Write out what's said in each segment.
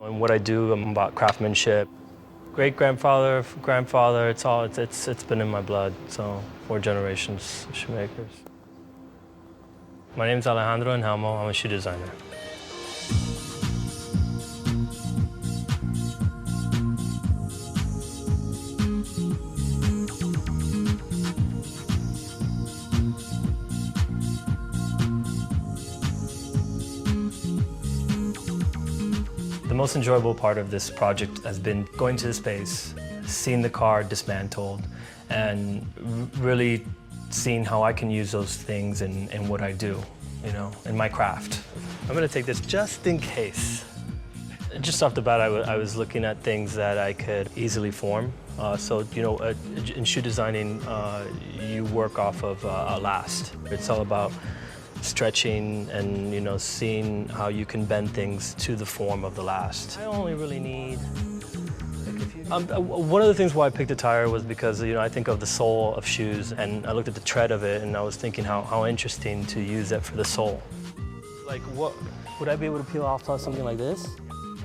And what I do, I'm about craftsmanship. Great-grandfather, grandfather, it's been in my blood, so 4 generations of shoemakers. My name's Alejandro Ingelmo, I'm a shoe designer. The most enjoyable part of this project has been going to the space, seeing the car dismantled, and really seeing how I can use those things in what I do, you know, in my craft. I'm gonna take this just in case. Just off the bat, I was looking at things that I could easily form. So, you know, in shoe designing, you work off of a last. It's all about stretching and, you know, seeing how you can bend things to the form of the last. I only really need like a few. One of the things why I picked a tire was because, you know, I think of the sole of shoes, and I looked at the tread of it, and I was thinking how interesting to use it for the sole. Like, what would I be able to peel off something like this?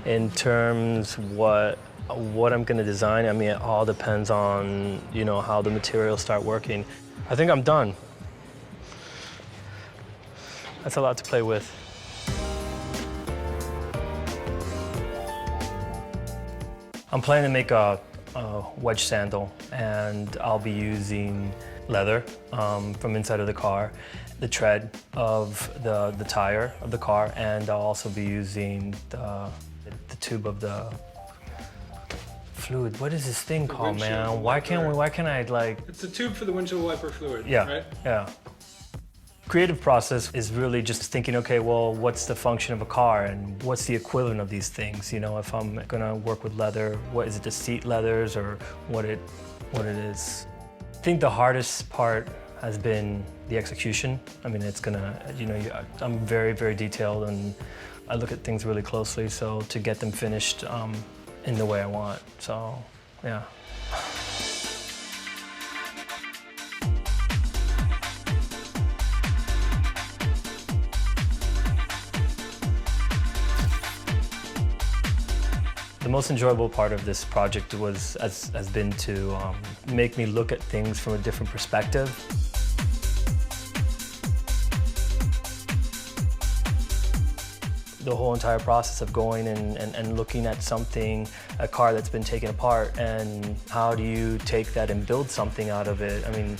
In terms what I'm going to design, I mean, it all depends on, you know, how the materials start working. I think I'm done. That's a lot to play with. I'm planning to make a wedge sandal, and I'll be using leather from inside of the car, the tread of the tire of the car, and I'll also be using the tube of the fluid. What is this thing called, man? Why can't I, like... It's a tube for the windshield wiper fluid, yeah, right? Yeah. Creative process is really just thinking, okay, well, what's the function of a car and what's the equivalent of these things? You know, if I'm gonna work with leather, what is it, the seat leathers or what it is? I think the hardest part has been the execution. I mean, it's gonna, you know, I'm very, very detailed, and I look at things really closely, so to get them finished in the way I want, so, yeah. The most enjoyable part of this project has been to make me look at things from a different perspective. The whole entire process of going and looking at something, a car that's been taken apart, and how do you take that and build something out of it? I mean,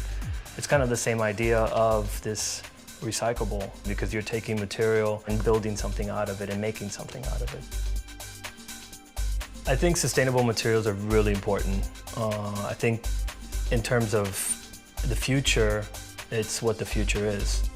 it's kind of the same idea of this recyclable, because you're taking material and building something out of it and making something out of it. I think sustainable materials are really important. I think in terms of the future, it's what the future is.